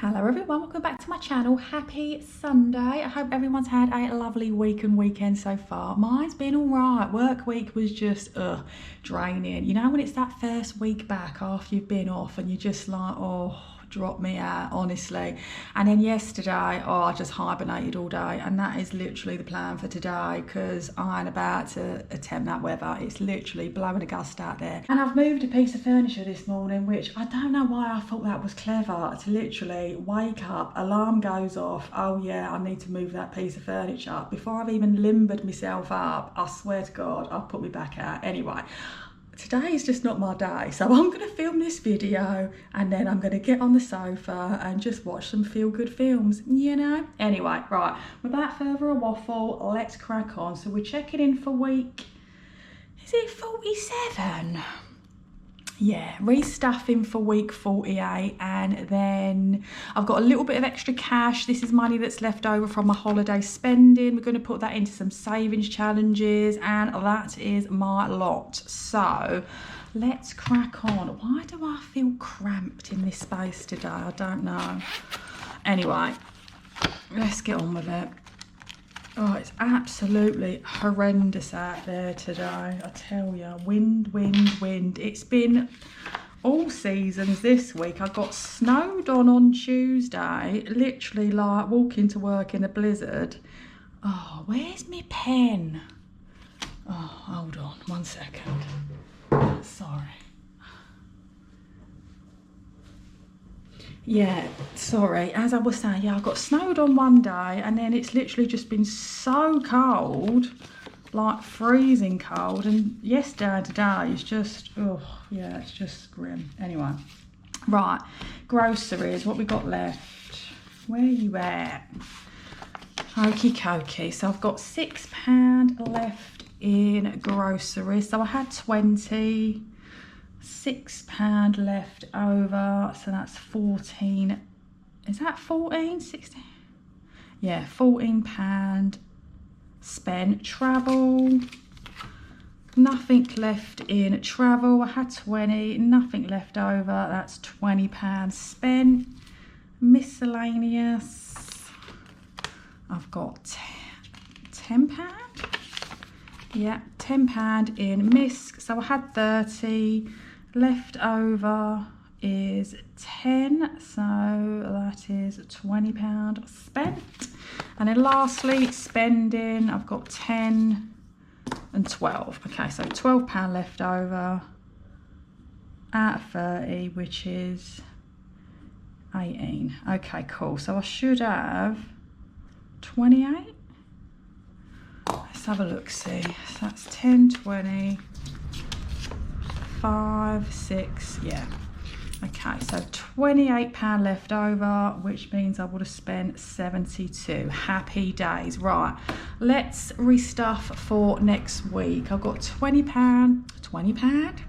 Hello everyone, welcome back to my channel. Happy Sunday. I hope everyone's had a lovely week and weekend so far. Mine's been alright. Work week was just draining. You know when it's that first week back after you've been off and you're just like, oh, drop me out, honestly. And then yesterday, I just hibernated all day, and that is literally the plan for today because I'm about to attempt that weather. It's literally blowing a gust out there. And I've moved a piece of furniture this morning, which I don't know why I thought that was clever, to literally wake up, alarm goes off, oh yeah, I need to move that piece of furniture. Before I've even limbered myself up, I swear to God, I've put me back out. Anyway, today is just not my day, so I'm going to film this video and then I'm going to get on the sofa and just watch some feel-good films, you know? Anyway, right, without further a waffle, let's crack on. So we're checking in for week, is it 47? Yeah, restuffing for week 48, and then I've got a little bit of extra cash. This is money that's left over from my holiday spending. We're going to put that into some savings challenges, and that is my lot. So let's crack on. Why do I feel cramped in this space today? I don't know. Anyway, let's get on with it. Oh, it's absolutely horrendous out there today, I tell you. Wind, wind, wind. It's been all seasons this week. I got snowed on Tuesday, literally like walking to work in a blizzard. Oh, where's my pen? Oh, hold on, 1 second. Sorry. Yeah, sorry, as I was saying, yeah, I got snowed on one day and then it's literally just been so cold, like freezing cold, and yesterday and today is just, oh yeah, it's just grim. Anyway, right, groceries, what we got left? Where are you at? Okie dokie, so I've got £6 left in groceries, so I had 20. £6 left over, so that's 14. Is that 14? 16? Yeah, £14 spent. Travel, nothing left in travel. I had 20, nothing left over. That's £20 spent. Miscellaneous, I've got £10. Yeah, £10 in misc. So I had 30. Left over is 10, so that is £20 spent. And then lastly, spending, I've got 10 and 12. Okay, so £12 left over out of 30, which is 18. Okay, cool. So I should have 28. Let's have a look, see. So that's 10, 20. 5, 6, yeah. Okay, so £28 left over, which means I would have spent 72. Happy days. Right, let's restuff for next week. I've got £20,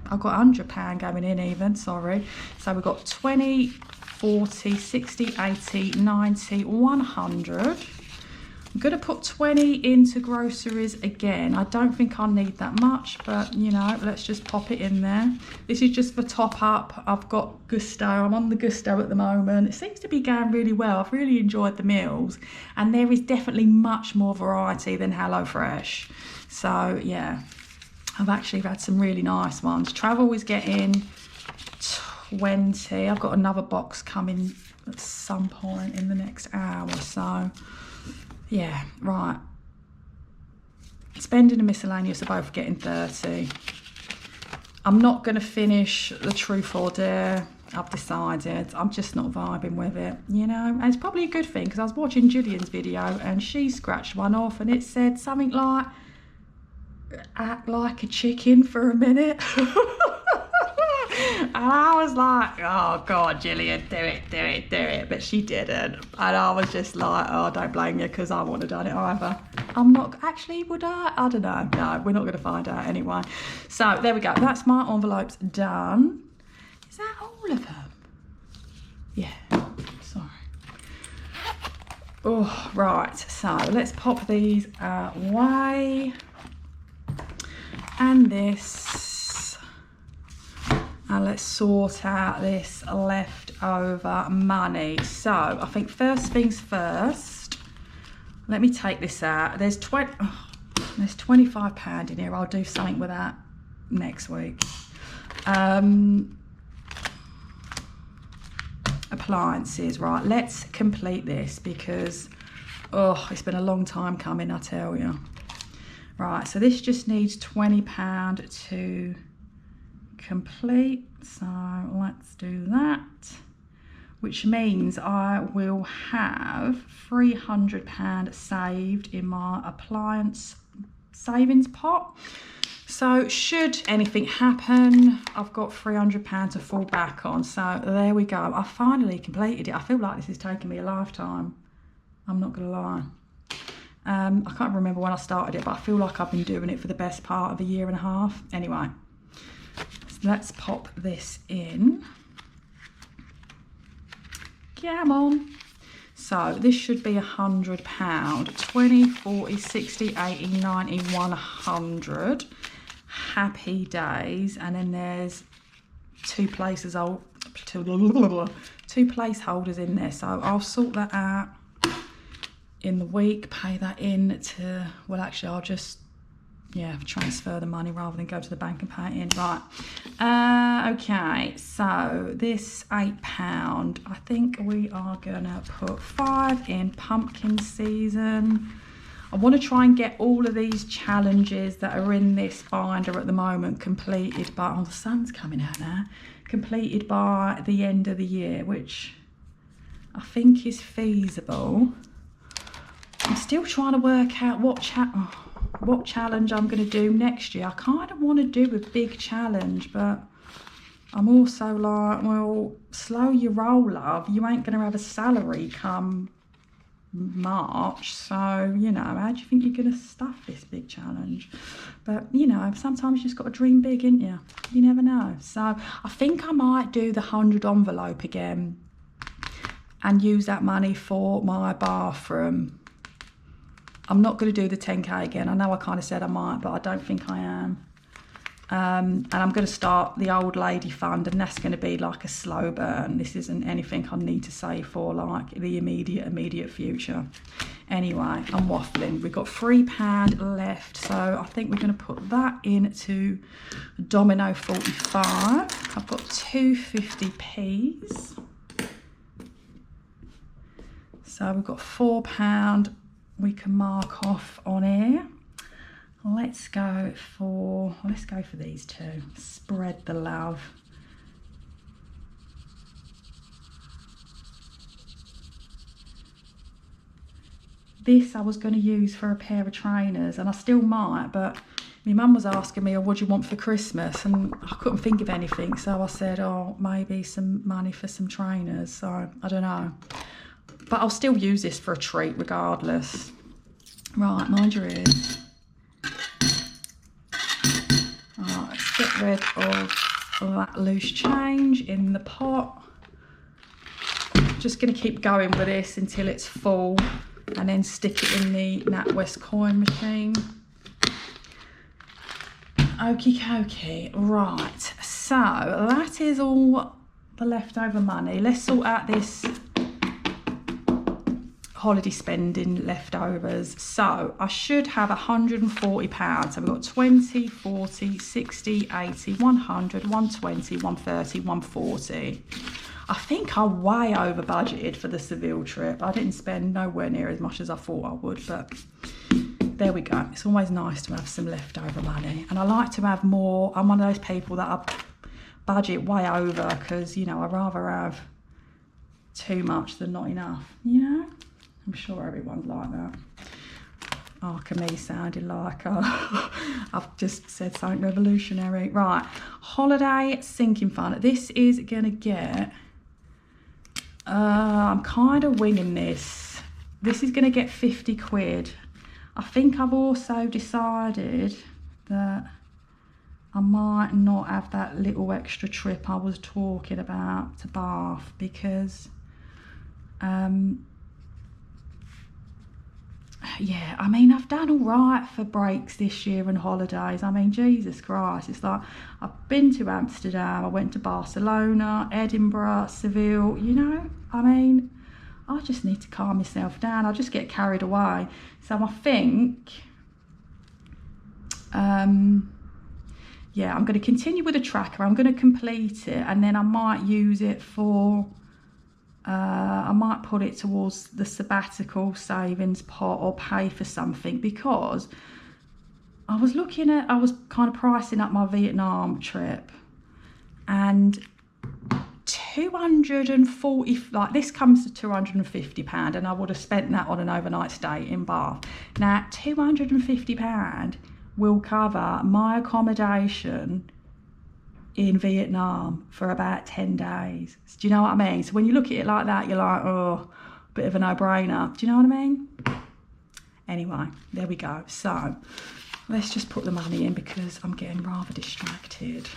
I've got £100 going in even, sorry. So we've got 20, 40, 60, 80, 90, 100. I'm going to put 20 into groceries again. I don't think I need that much, but you know, let's just pop it in there. This is just for top up. I've got Gusto. I'm on the Gusto at the moment. It seems to be going really well. I've really enjoyed the meals, and there is definitely much more variety than HelloFresh. So yeah, I've actually had some really nice ones. Travel is getting 20. I've got another box coming at some point in the next hour or so. Yeah, right. Spending and miscellaneous are both getting 30. I'm not going to finish the truth or dare. I've decided I'm just not vibing with it, you know. And it's probably a good thing because I was watching Gillian's video and she scratched one off and it said something like, act like a chicken for a minute. And I was like, oh God, Gillian, do it, do it, do it. But she didn't. And I was just like, oh, don't blame you because I wouldn't have done it either. I'm not, actually, would I? I don't know. No, we're not going to find out anyway. So there we go. That's my envelopes done. Is that all of them? Yeah, sorry. Oh, right. So let's pop these away. And this. And let's sort out this leftover money. So I think first things first, let me take this out. There's £25 in here. I'll do something with that next week. Appliances, right, let's complete this because it's been a long time coming, I tell you. Right, so this just needs £20 to complete, so let's do that, which means I will have £300 saved in my appliance savings pot. So should anything happen, I've got £300 to fall back on. So there we go. I finally completed it. I feel like this has taken me a lifetime. I'm not gonna lie. I can't remember when I started it, but I feel like I've been doing it for the best part of a year and a half. Anyway, so let's pop this in. Come on. So this should be £100. 20, 40, 60, 80, 90, 100. Happy days. And then there's two placeholders in there. So I'll sort that out in the week, pay that in to, well, actually I'll just, transfer the money rather than go to the bank and pay it in. Right. Okay, so this £8, I think we are gonna put 5 in pumpkin season. I want to try and get all of these challenges that are in this binder at the moment completed by, the sun's coming out now, completed by the end of the year, which I think is feasible. I'm still trying to work out what challenge I'm going to do next year. I kind of want to do a big challenge, but I'm also like, well, slow your roll, love. You ain't going to have a salary come March, so how do you think you're going to stuff this big challenge? But sometimes you just got to dream big, ain't you? You never know. So I think I might do the 100 envelope again and use that money for my bathroom. I'm not going to do the 10k again. I know I kind of said I might, but I don't think I am. And I'm going to start the old lady fund, and that's going to be like a slow burn. This isn't anything I need to save for like the immediate future. Anyway, I'm waffling. We've got £3 left, so I think we're going to put that into Domino 45. I've got 250p's. So we've got £4 we can mark off on here. Let's go for these two. Spread the love. This I was going to use for a pair of trainers, and I still might, but my mum was asking me, what do you want for Christmas? And I couldn't think of anything, so I said, maybe some money for some trainers. So I don't know, but I'll still use this for a treat regardless. Right, mind your ears. Right, let's get rid of that loose change in the pot. Just going to keep going with this until it's full, and then stick it in the NatWest coin machine. Okie dokie. Right, so that is all the leftover money. Let's sort out this holiday spending leftovers. So I should have £140. So we've got 20, 40, 60, 80, 100, 120, 130, 140. I think I way over budgeted for the Seville trip. I didn't spend nowhere near as much as I thought I would, but there we go. It's always nice to have some leftover money, and I like to have more. I'm one of those people that I budget way over because I'd rather have too much than not enough. I'm sure everyone's like that. Me sounding like I've just said something revolutionary. Right, holiday sinking fund. This is gonna get, I'm kind of winging this. This is gonna get 50 quid. I think I've also decided that I might not have that little extra trip I was talking about to Bath, because yeah, I mean, I've done all right for breaks this year and holidays. I mean, Jesus Christ, it's like I've been to Amsterdam, I went to Barcelona, Edinburgh, Seville, you know. I mean, I just need to calm myself down. I just get carried away. So I think, yeah, I'm going to continue with the tracker. I'm going to complete it, and then I might use it for, I might put it towards the sabbatical savings pot or pay for something, because I was kind of pricing up my Vietnam trip, and 240, like this comes to £250, and I would have spent that on an overnight stay in Bath. Now £250 will cover my accommodation in Vietnam for about 10 days. Do you know what I mean? So when you look at it like that, you're like, oh, bit of a no-brainer. Do you know what I mean? Anyway, there we go. So let's just put the money in, because I'm getting rather distracted.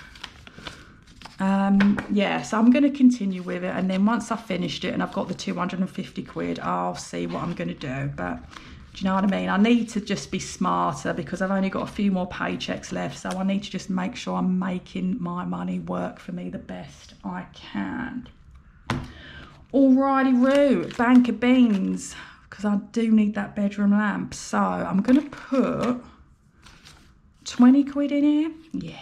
Yeah, so I'm going to continue with it, and then once I've finished it and I've got the 250 quid, I'll see what I'm going to do. But do you know what I mean? I need to just be smarter, because I've only got a few more paychecks left, so I need to just make sure I'm making my money work for me the best I can. Alrighty, Roo, bank of beans, because I do need that bedroom lamp. So I'm going to put 20 quid in here. Yeah.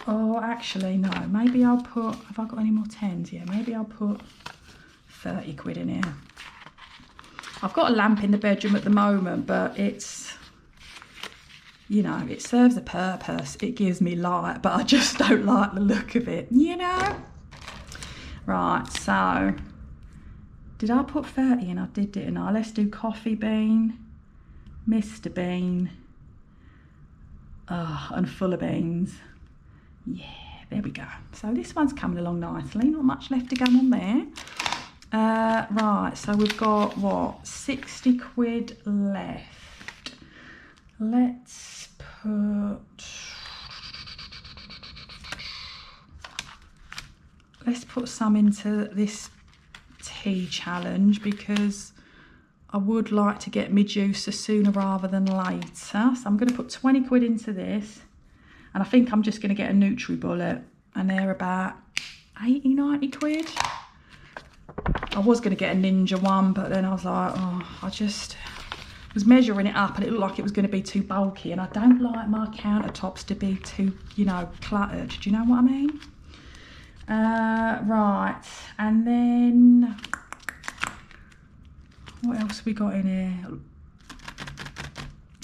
Oh, actually, no. Maybe I'll put, have I got any more tens? Yeah, maybe I'll put 30 quid in here. I've got a lamp in the bedroom at the moment, but it's, you know, it serves a purpose. It gives me light, but I just don't like the look of it, you know? Right, so, did I put 30 in? I did, didn't I? Let's do Coffee Bean, Mr. Bean, and Full of Beans. Yeah, there we go. So this one's coming along nicely. Not much left to go on there. Right, so we've got, what, 60 quid left. Let's put some into this tea challenge, because I would like to get me juicer sooner rather than later. So I'm going to put 20 quid into this. And I think I'm just going to get a NutriBullet, and they're about 80, 90 quid. I was going to get a Ninja one, but then I was like, oh, I just was measuring it up and it looked like it was going to be too bulky, and I don't like my countertops to be too, you know, cluttered. Do you know what I mean? Right, and then what else have we got in here?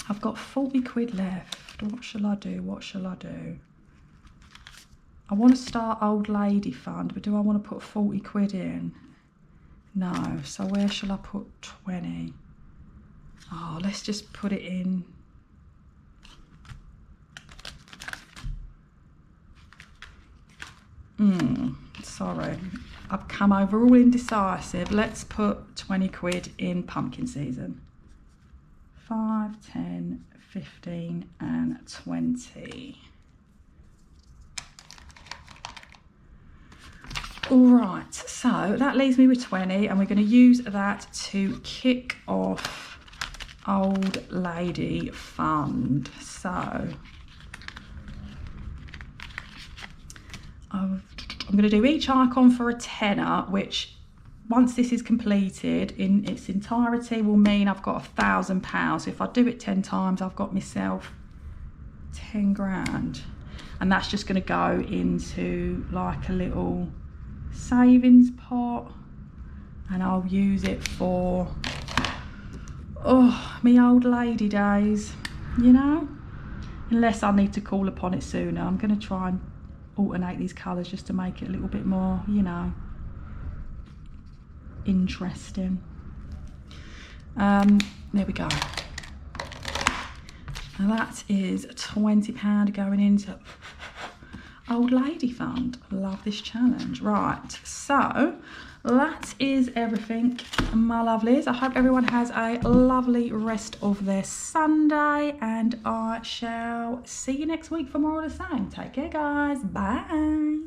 I've got 40 quid left. What shall I do? What shall I do? I want to start old lady fund, but do I want to put 40 quid in? No. So where shall I put 20? Oh, let's just put it in. Sorry. I've come over all indecisive. Let's put 20 quid in pumpkin season. 5, 10, 15 and 20. All right, so that leaves me with 20, and we're going to use that to kick off Old Lady Fund. So I'm going to do each icon for a tenner, which once this is completed in its entirety will mean I've got £1,000. So if I do it 10 times, I've got myself 10 grand. And that's just going to go into like a little savings pot, and I'll use it for, oh, me old lady days, you know? Unless I need to call upon it sooner. I'm going to try and alternate these colours just to make it a little bit more, you know, interesting. There we go. And that is £20 going into Old Lady Fund. Love this challenge. Right, so that is everything, my lovelies. I hope everyone has a lovely rest of their Sunday, and I shall see you next week for more of the same. Take care, guys. Bye.